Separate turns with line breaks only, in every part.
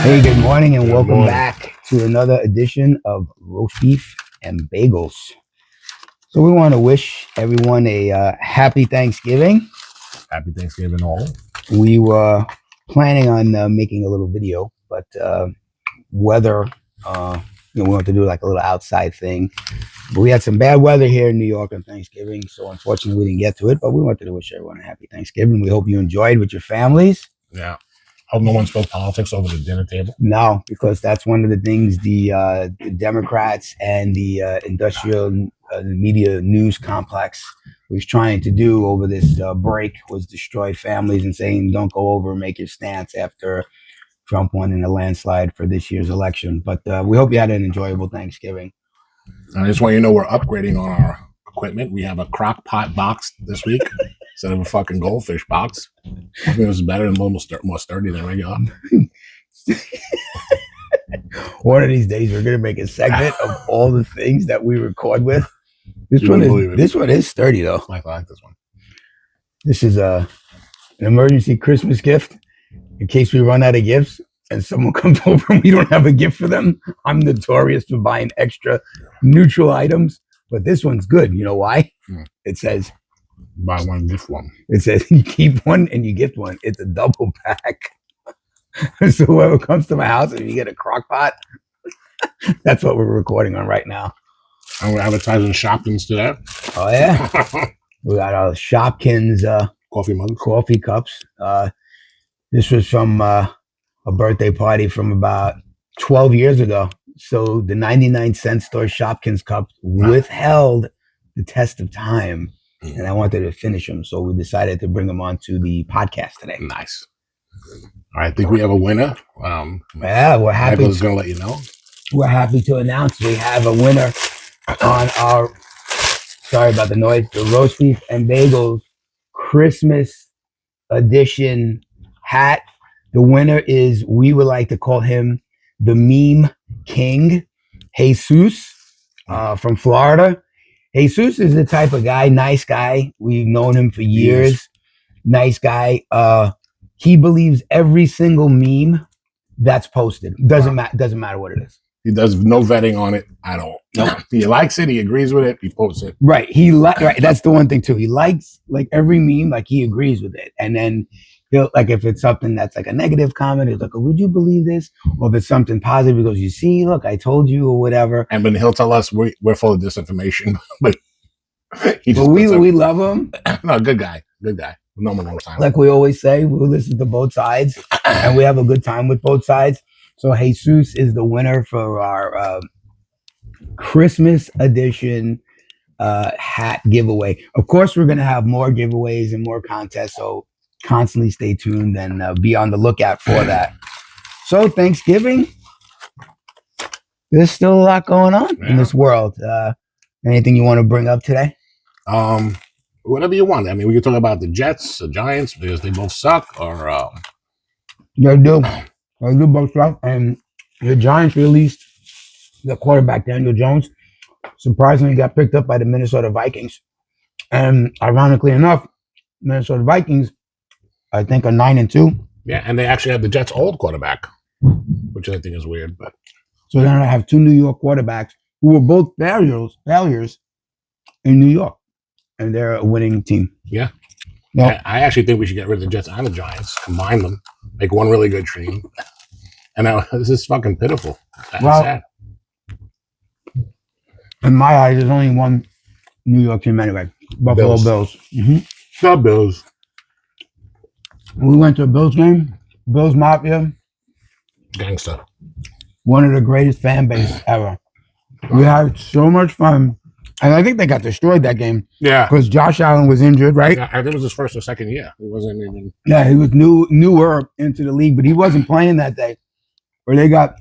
Hey, good morning and
Good
welcome
morning.
back to another edition of Roast Beef and Bagels. So we want to wish everyone a happy Thanksgiving.
Happy Thanksgiving all.
We were planning on making a little video, but weather, we want to do like a little outside thing. But we had some bad weather here in New York on Thanksgiving, so unfortunately we didn't get to it, but we wanted to wish everyone a happy Thanksgiving. We hope you enjoyed with your families.
Yeah. Hope no one spoke politics over the dinner table.
No, because that's one of the things the Democrats and the industrial media news complex was trying to do over this break was destroy families and saying don't go over and make your stance after Trump won in a landslide for this year's election. But we hope you had an enjoyable Thanksgiving.
I just want you to know we're upgrading on our equipment. We have a crock pot box this week instead of a fucking goldfish box. I think this is better and more sturdy than regular.
One of these days, we're gonna make a segment of all the things that we record with. This one is sturdy though.
I like this one.
This is an emergency Christmas gift in case we run out of gifts and someone comes over and we don't have a gift for them. I'm notorious for buying extra neutral items, but this one's good. You know why? It says
buy one, gift one.
It says you keep one and you gift one. It's a double pack. So whoever comes to my house and you get a crock pot, that's what we're recording on right now.
And we're advertising Shopkins today.
Oh yeah. We got our Shopkins
coffee mugs,
coffee cups. This was from a birthday party from about 12 years ago. So the 99-cent store Shopkins cup withheld the test of time. And I wanted to finish them. So we decided to bring them onto the podcast today.
Nice. All right, I think we have a winner.
Yeah, we're happy.
Michael's going to let you know.
We're happy to announce we have a winner on our, sorry about the noise, the Roast Beef and Bagels Christmas edition hat. The winner is, we would like to call him the Meme King, Jesus, from Florida. Jesus is the type of guy, nice guy. We've known him for years. Yes. Nice guy. He believes every single meme that's posted. Doesn't matter what it is.
He does no vetting on it at all. Nope. He likes it. He agrees with it. He posts it.
Right. Right. That's the one thing too. He likes like every meme. Like he agrees with it. And then he'll like if it's something that's like a negative comment, he's like, oh, "Would you believe this?" Or if it's something positive, he goes, "You see, look, I told you," or whatever.
And then he'll tell us we're full of disinformation. But
we love him.
No, good guy. Good guy. No more time.
Like we always say, we'll listen to both sides, and we have a good time with both sides. So Jesus is the winner for our Christmas edition hat giveaway. Of course, we're going to have more giveaways and more contests, so constantly stay tuned and be on the lookout for that. So Thanksgiving, there's still a lot going on in this world. Anything you want to bring up today?
Whatever you want. I mean, we can talk about the Jets, the Giants, because they both suck, or
They do both suck. And the Giants released the quarterback Daniel Jones. Surprisingly, got picked up by the Minnesota Vikings. And ironically enough, Minnesota Vikings, I think, are 9-2.
Yeah, and they actually have the Jets' old quarterback, which I think is weird. But
so then I have two New York quarterbacks who were both failures in New York. And they're a winning team.
Yeah. Well, I actually think we should get rid of the Jets and the Giants, combine them, make one really good team. And now this is fucking pitiful. That's sad.
In my eyes, there's only one New York team anyway. Buffalo Bills.
Mm-hmm. The Bills.
We went to a Bills game. Bills Mafia.
Gangster.
One of the greatest fan base ever. We had so much fun. And I think they got destroyed that game.
Yeah.
Because Josh Allen was injured, right?
Yeah, I think it was his first or second year. He wasn't even.
Yeah, he was newer into the league, but he wasn't playing that day. Or they got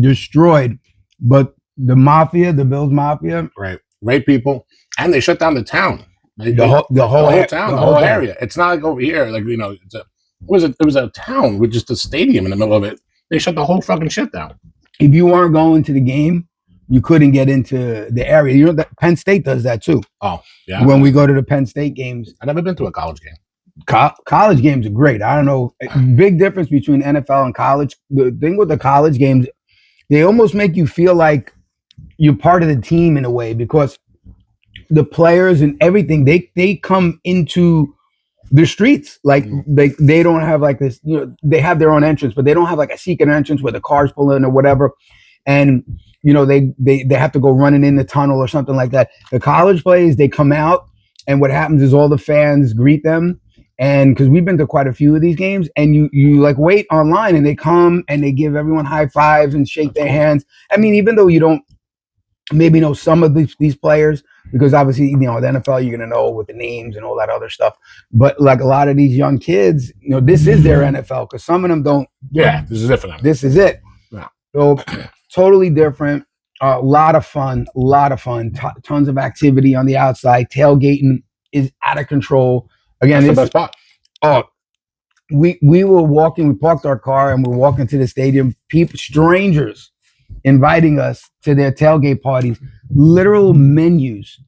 destroyed. But the Mafia, the Bills Mafia.
Right. Right people. And they shut down the town.
The whole town,
the whole area. It's not like over here. Like, it was a town with just a stadium in the middle of it. They shut the whole fucking shit down.
If you weren't going to the game, you couldn't get into the area. You know that Penn State does that too.
Oh, yeah.
When we go to the Penn State games.
I've never been to a college game.
college games are great. I don't know, big difference between NFL and college. The thing with the college games, they almost make you feel like you're part of the team in a way because the players and everything they come into the streets like they don't have like this, they have their own entrance, but they don't have like a secret entrance where the cars pull in or whatever, and they have to go running in the tunnel or something like that. The college plays, they come out, and what happens is all the fans greet them, and because we've been to quite a few of these games, and you like wait online, and they come and they give everyone high fives and shake their hands. I mean, even though you don't maybe know some of these players, because obviously the NFL you're gonna know with the names and all that other stuff. But like a lot of these young kids, this is their NFL because some of them don't.
Yeah, this is different.
This is it.
Yeah.
So totally different. A lot of fun. Tons of activity on the outside. Tailgating is out of control. Again,
that's the best spot.
Oh, we were walking. We parked our car and we're walking to the stadium. Strangers inviting us to their tailgate parties, literal menus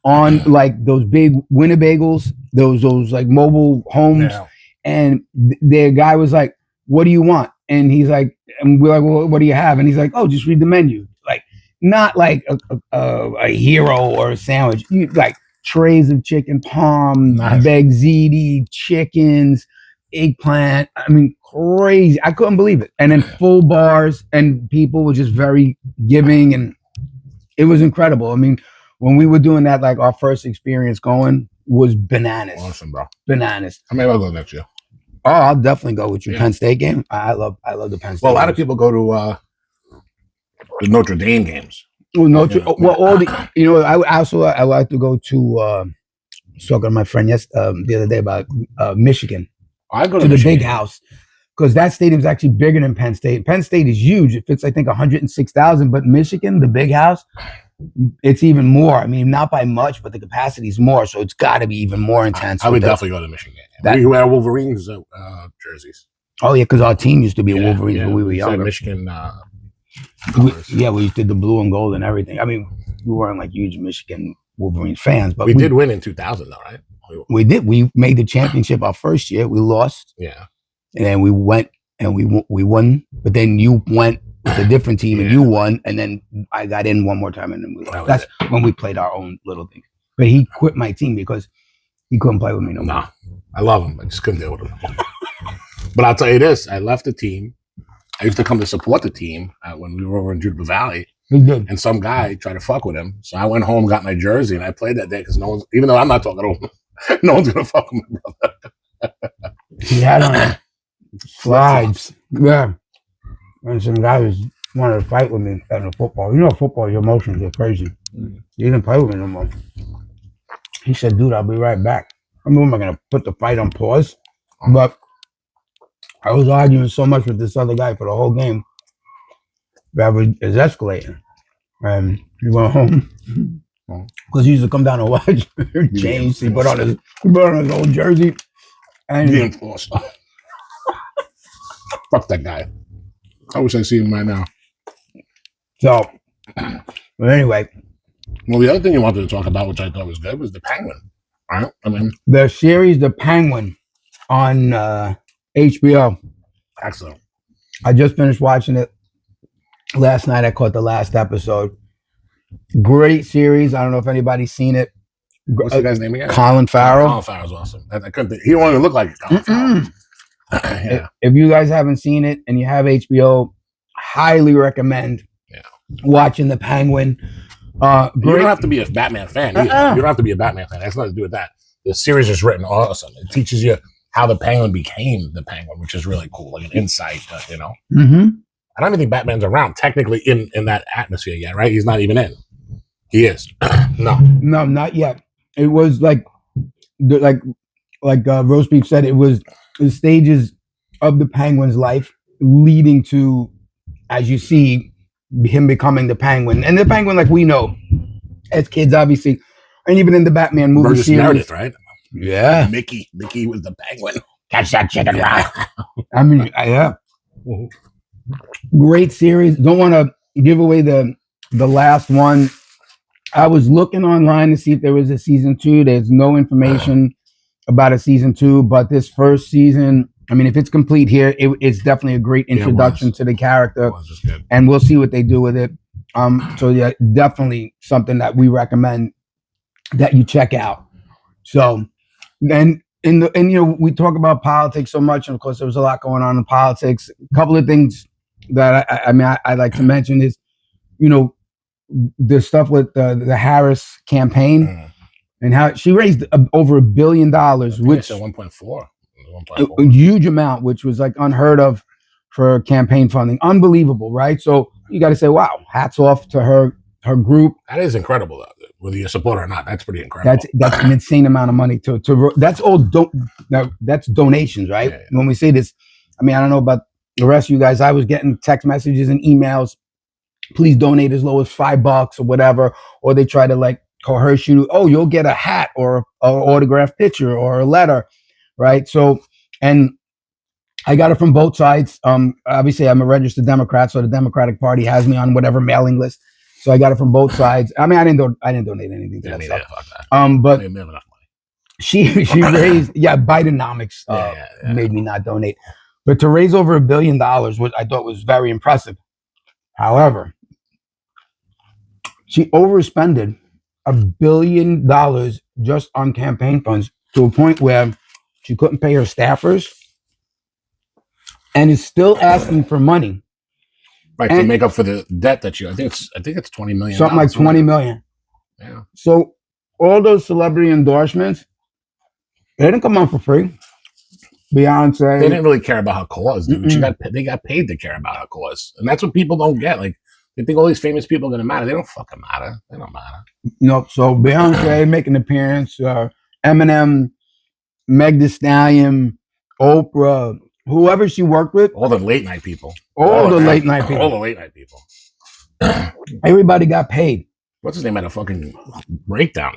on like those big Winter Bagels, those like mobile homes. Yeah. And their guy was like, "What do you want?" And he's like, and we're like, "Well, what do you have?" And he's like, "Oh, just read the menu." Like, not like a hero or a sandwich. Like trays of chicken parm, veg ziti, chickens, eggplant. I mean, crazy. I couldn't believe it. And then full bars, and people were just very giving, and it was incredible. I mean, when we were doing that, like our first experience going was bananas.
Awesome, bro.
Bananas.
I mean, I'll go next year.
Oh, I'll definitely go with you. Yeah. Penn State game. I love the Penn State.
Well, a lot of people go to the Notre Dame games.
Well, all the I like to go to. I was talking to my friend the other day about Michigan.
I go
to the big house because that stadium's actually bigger than Penn State. Penn State is huge. It fits, I think, 106,000. But Michigan, the big house, it's even more. I mean, not by much, but the capacity is more. So it's got to be even more intense.
I would definitely go to Michigan. We wear Wolverines jerseys.
Oh, yeah, because our team used to be Wolverines when we were younger.
Michigan.
We did the blue and gold and everything. I mean, we weren't like huge Michigan Wolverines fans, but
we did win in 2000, though, right?
We did. We made the championship our first year. We lost.
Yeah.
And then we went and we won. But then you went with a different team and you won. And then I got in one more time and then we lost. That's when we played our own little thing. But he quit my team because he couldn't play with me no more.
No. I love him. I just couldn't deal with him. But I'll tell you this. I left the team. I used to come to support the team when we were over in Jupiter Valley. And some guy tried to fuck with him. So I went home, got my jersey, and I played that day because no one's, even though I'm not talking to him, no one's going to fuck with me, brother.
He had on slides. Yeah. And some guys wanted to fight with me at the football. Football, your emotions are crazy. He didn't play with me no more. He said, "Dude, I'll be right back." I mean, am I going to put the fight on pause? But I was arguing so much with this other guy for the whole game that is escalating. And he went home because he used to come down and watch James. He put on his old jersey. And
he enforced. Fuck that guy. I wish I see him right now.
So, but anyway.
Well, the other thing you wanted to talk about, which I thought was good, was the Penguin. Right? I mean,
the series, The Penguin, on HBO.
Excellent.
I just finished watching it last night. I caught the last episode. Great series. I don't know if anybody's seen it.
What's the guy's name again?
Colin Farrell.
Colin Farrell's awesome. I couldn't think. He don't even look like Colin Farrell.
Yeah. If you guys haven't seen it and you have HBO, highly recommend watching The Penguin.
You don't have to be a Batman fan either. You don't have to be a Batman fan. It has nothing to do with that. The series is written awesome. It teaches you how the Penguin became the Penguin, which is really cool, like an insight,
Mm-hmm.
I don't even think Batman's around technically in that atmosphere yet, right? He's not even in. He is. No,
not yet. It was like Roast Beef said, it was the stages of the Penguin's life leading to, as you see, him becoming the Penguin. And the Penguin, like we know as kids, obviously, and even in the Batman movie
Burgess
series.
Meredith, right?
Yeah.
Mickey was the Penguin.
Catch that chicken right. I mean, yeah. Great series. Don't want to give away the last one. I was looking online to see if there was a season 2. There's no information about a season 2, but this first season, I mean, if it's complete here, it's definitely a great introduction to the character, and we'll see what they do with it. So yeah, definitely something that we recommend that you check out. So, and we talk about politics so much, and of course, there was a lot going on in politics. A couple of things that I'd like to mention is, the stuff with the Harris campaign and how she raised over $1 billion, which
1.4,
a huge amount, which was like unheard of for campaign funding. Unbelievable, right? So you got to say, wow, hats off to her group.
That is incredible, though. Whether you support her or not, that's pretty incredible.
That's an insane amount of money to that's all that's donations, right? Yeah. When we say this, I mean, I don't know about the rest of you guys. I was getting text messages and emails. Please donate as low as $5 or whatever, or they try to like coerce you. Oh, you'll get a hat or an autographed picture or a letter, right? So, and I got it from both sides. Obviously, I'm a registered Democrat, so the Democratic Party has me on whatever mailing list. So I got it from both sides. I mean, I didn't donate anything to that stuff. But she raised, Bidenomics made me not donate. But to raise over $1 billion, which I thought was very impressive. However, she overspended $1 billion just on campaign funds to a point where she couldn't pay her staffers and is still asking for money.
Right, to make up for the debt that I think it's $20 million.
Something like $20 million.
Yeah.
So all those celebrity endorsements, they didn't come on for free. Beyonce.
They didn't really care about her cause, dude. They got paid to care about her cause. And that's what people don't get. Like, they think all these famous people are going to matter. They don't fucking matter. They don't matter.
No, so Beyonce making an appearance, Eminem, Meg Thee Stallion, Oprah, whoever she worked with.
All the late night people.
All the late night people. Everybody got paid.
What's his name had a fucking breakdown?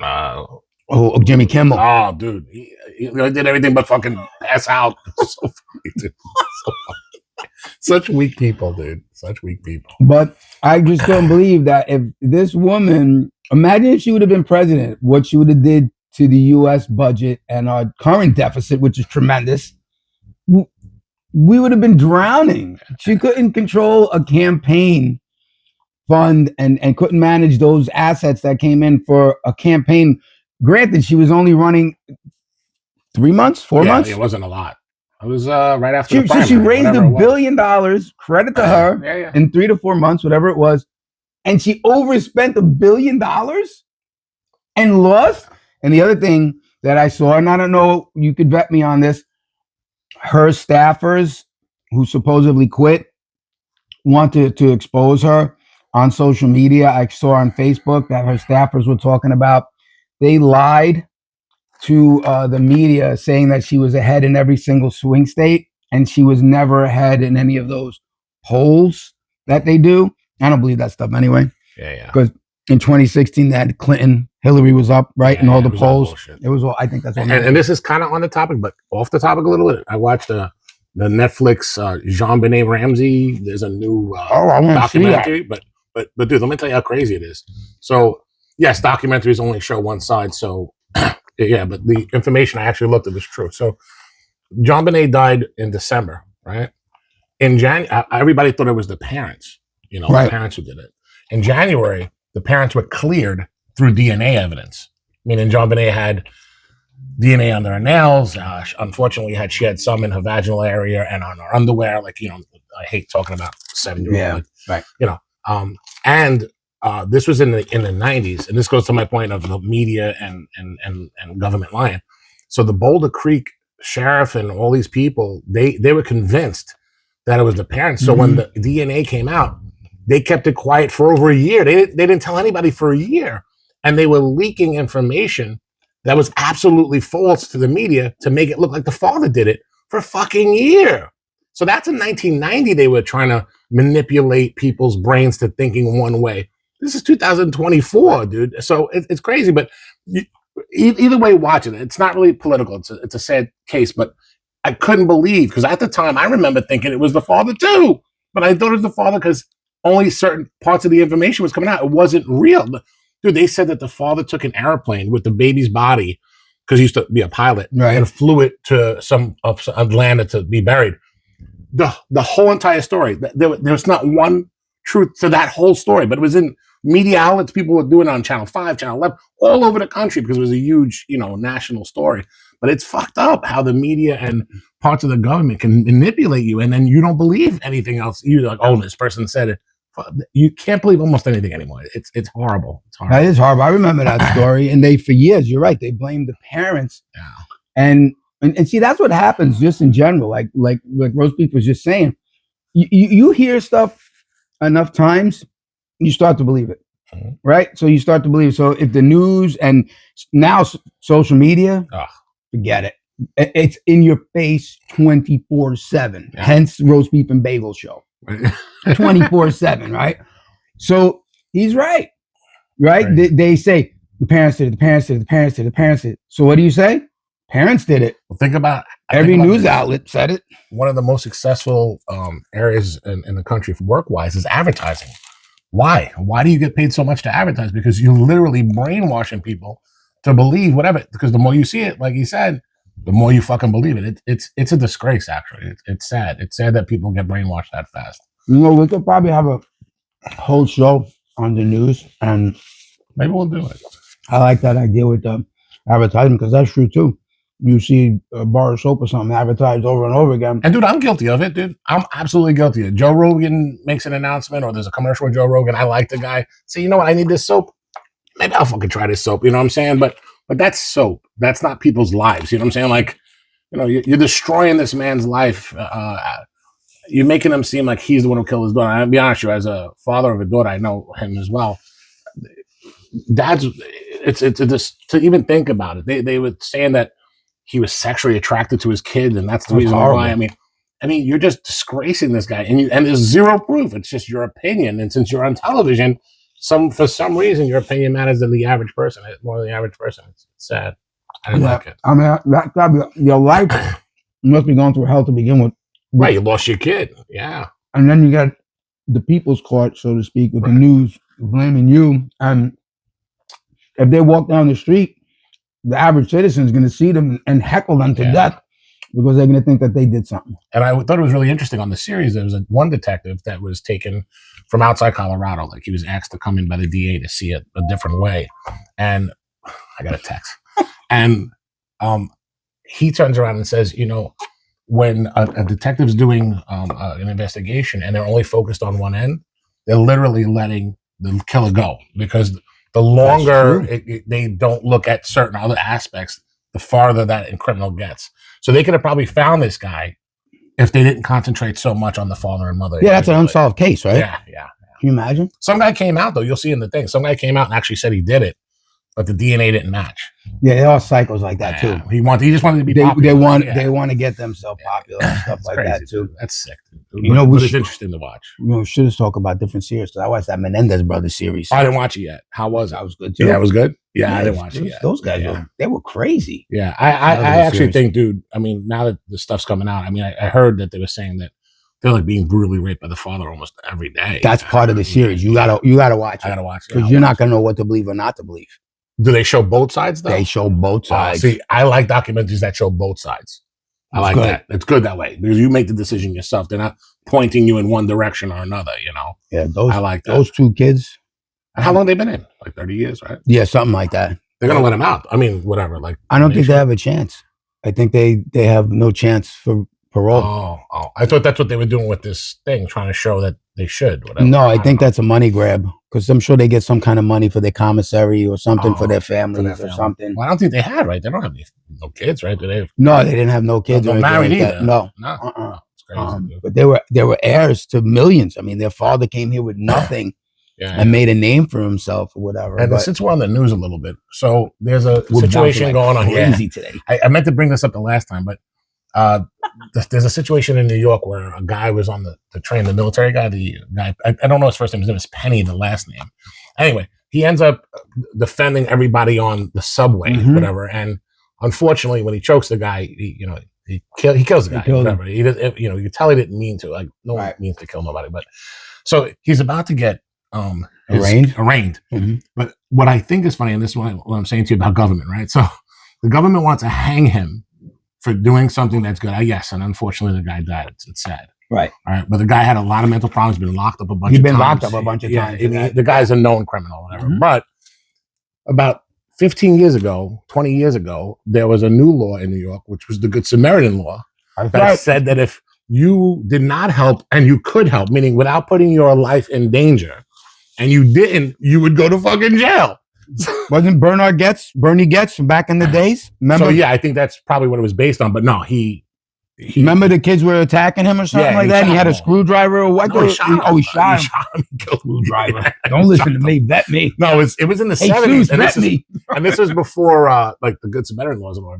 Jimmy Kimmel.
Oh, dude. He did everything but fucking pass out. So funny, dude. So funny. Such weak people, dude. Such weak people.
But I just don't believe that if this woman, imagine if she would have been president, what she would have did to the U.S. budget and our current deficit, which is tremendous. We would have been drowning. She couldn't control a campaign fund and couldn't manage those assets that came in for a campaign. Granted, she was only running 3 months, 4 months.
It wasn't a lot. It was right after the primary.
So she raised $1 billion, credit to her, in 3 to 4 months, whatever it was. And she overspent $1 billion and lost. And the other thing that I saw, and I don't know, you could vet me on this, her staffers who supposedly quit wanted to expose her on social media. I saw on Facebook that her staffers were talking about they lied to the media saying that she was ahead in every single swing state, and she was never ahead in any of those polls that they do. I don't believe that stuff anyway.
Yeah.
Because in 2016, that Clinton, Hillary was up, right? In all the polls. It was all, I think that's all.
And this is kind of on the topic, but off the topic a little bit. I watched the Netflix Jean-Benet Ramsey. There's a new documentary. But dude, let me tell you how crazy it is. So, yes, documentaries only show one side. So, yeah, but the information I actually looked at was true. So, Jean-Benet died in December, right? In January, everybody thought it was the parents, the parents who did it. In January, the parents were cleared through DNA evidence, meaning Jean-Benet had DNA under her nails. Unfortunately, she had some in her vaginal area and on her underwear. Like, I hate talking about 7-year-old.
Right.
And this was in the 90s, and this goes to my point of the media and government lying. So the Boulder Creek sheriff and all these people, they were convinced that it was the parents. So when the DNA came out, they kept it quiet for over a year. They didn't tell anybody for a year, and they were leaking information that was absolutely false to the media to make it look like the father did it for a fucking year. So that's in 1990. They were trying to manipulate people's brains to thinking one way. This is 2024, dude. So it's crazy, but either way, watch it. It's not really political. It's a sad case, but I couldn't believe, because at the time I remember thinking it was the father too, but I thought it was the father because only certain parts of the information was coming out. It wasn't real. Dude, they said that the father took an airplane with the baby's body because he used to be a pilot,
Right.
and flew it to some Atlanta to be buried. The whole entire story. There was not one truth to that whole story, but it was in media outlets. People were doing it on Channel 5, Channel 11, all over the country because it was a huge, national story. But it's fucked up how the media and parts of the government can manipulate you, and then you don't believe anything else. You're like, oh, this person said it. You can't believe almost anything anymore. It's horrible. It's horrible.
That is horrible. I remember that story, and for years, you're right, they blamed the parents.
Yeah.
And see, that's what happens just in general. Like Roast Beef was just saying, you hear stuff enough times, you start to believe it, right? So you start to believe. So if the news and now social media, forget it. It's in your face 24/7.
Yeah.
Hence Roast Beef and Bagel show, 24/7, right? So he's right. They say the parents did it. The parents did it. The parents did it. The parents did it. So what do you say? Parents did it.
Well, think about
every news outlet said it.
One of the most successful areas in the country work-wise is advertising. Why? Why do you get paid so much to advertise? Because you're literally brainwashing people to believe whatever. Because the more you see it, like he said, the more you fucking believe it. It's a disgrace, actually. It's sad. It's sad that people get brainwashed that fast.
We could probably have a whole show on the news, and
maybe we'll do it.
I like that idea with the advertising because that's true too. You see a bar of soap or something advertised over and over again.
And dude, I'm guilty of it, dude. I'm absolutely guilty of it. Joe Rogan makes an announcement or there's a commercial with Joe Rogan. I like the guy. Say, you know what? I need this soap. Maybe I'll fucking try this soap. You know what I'm saying? But that's soap. That's not people's lives. You know what I'm saying? Like, you're destroying this man's life. You're making him seem like he's the one who killed his daughter. I'll be honest with you, as a father of a daughter, I know him as well. It's just to even think about it. They were saying that he was sexually attracted to his kids, and that's the reason why. I mean, you're just disgracing this guy, and there's zero proof. It's just your opinion, and since you're on television, for some reason your opinion matters than the average person. More than the average person. It's sad. I didn't like it.
I mean, that gotta be your life. You must be going through hell to begin with.
Right, you lost your kid. Yeah,
and then you got the people's court, so to speak, with the news blaming you, and if they walk down the street, the average citizen is going to see them and heckle them to death because they're going to think that they did something.
And I thought it was really interesting on the series. There was one detective that was taken from outside Colorado. Like he was asked to come in by the DA to see it a different way. And I got a text. And he turns around and says, when a detective's doing an investigation and they're only focused on one end, they're literally letting the killer go because the longer they don't look at certain other aspects, the farther that criminal gets. So they could have probably found this guy if they didn't concentrate so much on the father and mother.
Yeah, that's an unsolved case, right?
Yeah.
Can you imagine?
Some guy came out, though. You'll see in the thing. Some guy came out and actually said he did it, but the DNA didn't match.
Yeah, they're all psychos like that, too.
He just wanted to be popular.
They want to get themselves popular and stuff like
crazy,
that, too.
Dude. That's sick, dude.
But
it's interesting to watch.
We should have talked about different series. I watched that Menendez Brothers series.
I didn't watch it yet. How was it?
That was good, too.
Yeah, it was good? Yeah, I didn't watch it yet.
Those guys, they were crazy.
Yeah, I actually think, dude, I mean, now that the stuff's coming out, I mean, I heard that they were saying that they're like being brutally raped by the father almost every day.
That's part of the series. You gotta watch it.
I gotta watch it.
Because you're not gonna know what to believe or not to believe.
Do they show both sides, though?
They show both sides.
See, I like documentaries that show both sides. I like that. It's good that way because you make the decision yourself. They're not pointing you in one direction or another,
Yeah,
I like that.
Those two kids.
And how long they been in? Like 30 years, right?
Yeah, something like that.
They're going to let them out. I mean, whatever. Like,
I don't think they have a chance. I think they have no chance for parole.
Oh. I thought that's what they were doing with this thing, trying to show that they should. Whatever.
No, I think that's a money grab because I'm sure they get some kind of money for their commissary or something for their families or something.
Well, I don't think they had, right? They don't have no kids, right? Do they?
No, they didn't have no kids.
No, married either.
No.
It's crazy.
But they were heirs to millions. I mean, their father came here with nothing. And made a name for himself or whatever.
And since we're on the news a little bit, so there's a situation going on here.
Today.
I meant to bring this up the last time, but there's a situation in New York where a guy was on the train, the military guy, I don't know his first name. His name is Penny, the last name. Anyway, he ends up defending everybody on the subway, whatever. And unfortunately, when he chokes the guy, he kills the guy. Whatever. He does, you can tell he didn't mean to. Like no one means to kill nobody, but so he's about to get arraigned. But what I think is funny, and this is what I'm saying to you about government, right? So The government wants to hang him for doing something that's good. Yes, and unfortunately, the guy died. It's sad.
Right.
All right. But the guy had a lot of mental problems, been locked up a bunch
He's
of
been
times.
locked up a bunch of times.
The guy's a known criminal, whatever.
Mhm.
But about 15 years ago, 20 years ago, there was a new law in New York, which was the Good Samaritan law, that said that if you did not help and you could help, meaning without putting your life in danger, and you didn't, you would go to fucking jail.
Wasn't Bernie Getz from back in the days? Remember?
So yeah, I think that's probably what it was based on. But no, he
remember the kids were attacking him or something like that? And he had a screwdriver or what?
No, he shot him.
Oh, he shot him.
Killed
Screwdriver. Don't listen to me. Bet me.
No, it was in the
Hey,
70s.
Seuss, bet me.
And this was before like the Good Samaritan laws and all.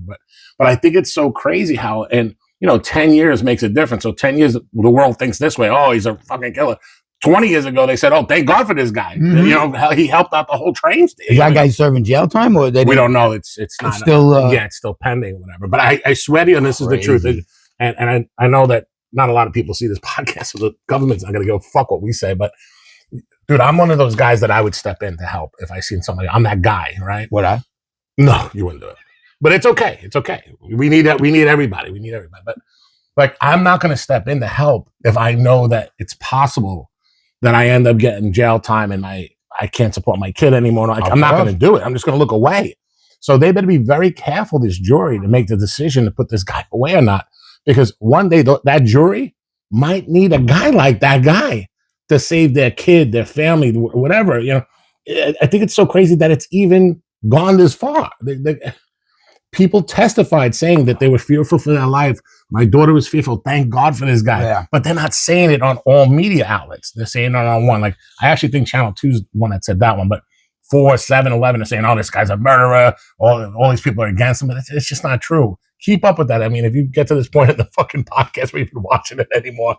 But I think it's so crazy how, and 10 years makes a difference. So 10 years, the world thinks this way. Oh, he's a fucking killer. 20 years ago, they said, "Oh, thank God for this guy."
Mhm.
He helped out the whole train station.
Is that guy serving jail time, or
we don't know? It's not
still.
It's still pending, or whatever. But I swear to you, and this is the truth. And I know that not a lot of people see this podcast, so the government's not going to go fuck what we say. But dude, I'm one of those guys that I would step in to help if I seen somebody. I'm that guy, right?
Would I?
No, you wouldn't do it. But it's okay. It's okay. We need that. We need everybody. We need everybody. But like, I'm not going to step in to help if I know that it's possible that I end up getting jail time and I can't support my kid anymore. I'm not going to do it. I'm just going to look away. So they better be very careful, this jury, to make the decision to put this guy away or not. Because one day that jury might need a guy like that guy to save their kid, their family, whatever. I think it's so crazy that it's even gone this far. People testified saying that they were fearful for their life. My daughter was fearful. Thank God for this guy. Yeah. But they're not saying it on all media outlets. They're saying it on one. Like, I actually think Channel 2's the one that said that one. But 4, 7, 11 are saying, "Oh, this guy's a murderer. All these people are against him." But it's just not true. Keep up with that. I mean, if you get to this point in the fucking podcast where you're watching it anymore,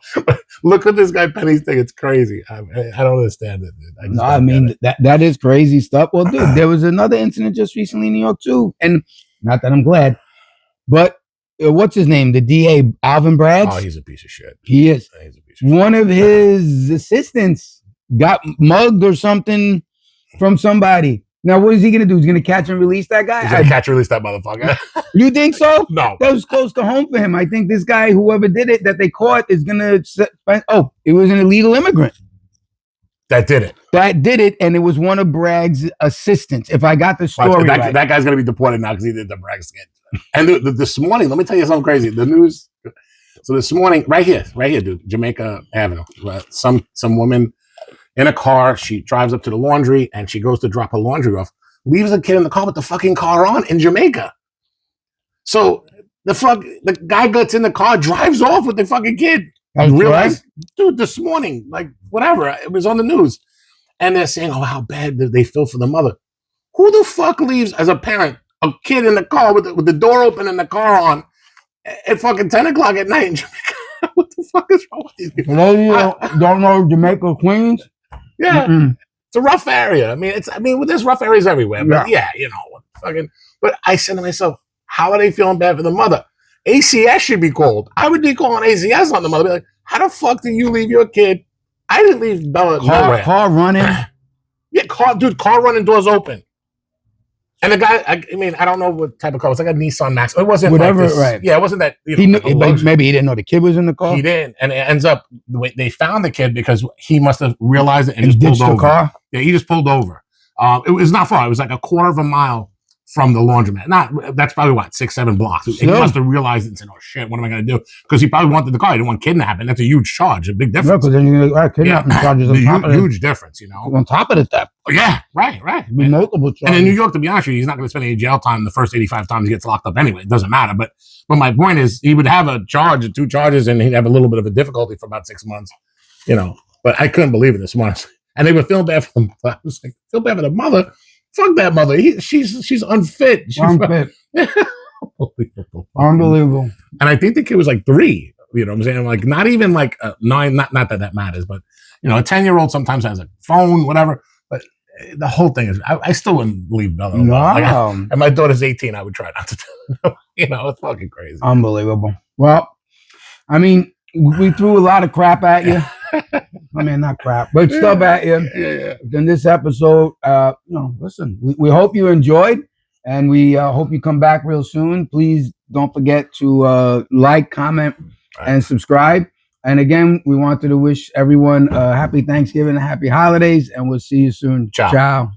look at this guy Penny's thing. It's crazy. I don't understand it, dude.
I mean, that is crazy stuff. Well, dude, there was another incident just recently in New York too, and not that I'm glad, but what's his name? The DA, Alvin Braggs.
Oh, he's a piece of shit.
He is.
He's a piece of shit.
One of his assistants got mugged or something from somebody. Now, what is he going to do? He's going to catch and release that guy?
He's going to catch and release that motherfucker.
You think so?
No.
That was close to home for him. I think this guy, whoever did it, that they caught, is going to... Oh, it was an illegal immigrant.
That did it. And it was one of Bragg's assistants, if I got the story right. That guy's going to be deported now because he did the Bragg skit. And this morning, let me tell you something crazy. The news... So this morning, right here, dude, Jamaica Avenue, some woman... in a car, she drives up to the laundry and she goes to drop her laundry off, leaves the kid in the car with the fucking car on in Jamaica. So the guy gets in the car, drives off with the fucking kid. Realized, dude, this morning, like whatever, it was on the news. And they're saying, "Oh, how bad did they feel for the mother?" Who the fuck leaves as a parent a kid in the car with the door open and the car on at fucking 10 o'clock at night in Jamaica? What the fuck is wrong with these people?
Don't know Jamaica, Queens?
Yeah, It's a rough area. I mean, there's rough areas everywhere. But But I said to myself, how are they feeling bad for the mother? ACS should be called. I would be calling ACS on the mother. Be like, how the fuck did you leave your kid? I didn't leave Bella nowhere.
Car running.
Yeah, car running, doors open. And the guy, I don't know what type of car. It was like a Nissan Max. It wasn't
whatever,
like this,
right?
Yeah, it wasn't that.
Maybe he didn't know the kid was in the car.
He didn't, and it ends up they found the kid because he must have realized it and just
ditched
pulled
the
over.
Car?
Yeah, he just pulled over. It was not far. It was like a quarter of a mile from the laundromat. That's probably what 6, 7 blocks. He must have realized it and said, "Oh shit, what am I going to do?" Because he probably wanted the car. He didn't want kidnapping. That's a huge charge, a big difference.
Because then you're like, kidnapping charges on top of
huge difference,
on top of the theft.
Yeah, right.
Multiple charges.
And in New York, to be honest with you, he's not going to spend any jail time the first 85 times he gets locked up anyway. It doesn't matter. But my point is, he would have a charge or 2 charges, and he'd have a little bit of a difficulty for about 6 months. But I couldn't believe it this morning. And they were feeling bad for him. I was like, feel bad for the mother. Fuck that mother. She's unfit.
Unfit. Unbelievable.
And I think the kid was like 3. You know what I'm saying? Like not even like 9. Not that matters, but a 10-year-old sometimes has a phone, whatever. But the whole thing is, I still wouldn't leave Bella alone.
No.
And my daughter's 18. I would try not to do. It's fucking crazy.
Unbelievable. Well, I mean, we threw a lot of crap at you. I mean, not crap, but stuff at you.
Yeah.
In this episode, listen, we hope you enjoyed. And we hope you come back real soon. Please don't forget to like, comment, and subscribe. And again, we wanted to wish everyone a happy Thanksgiving, happy holidays, and we'll see you soon.
Ciao.
Ciao.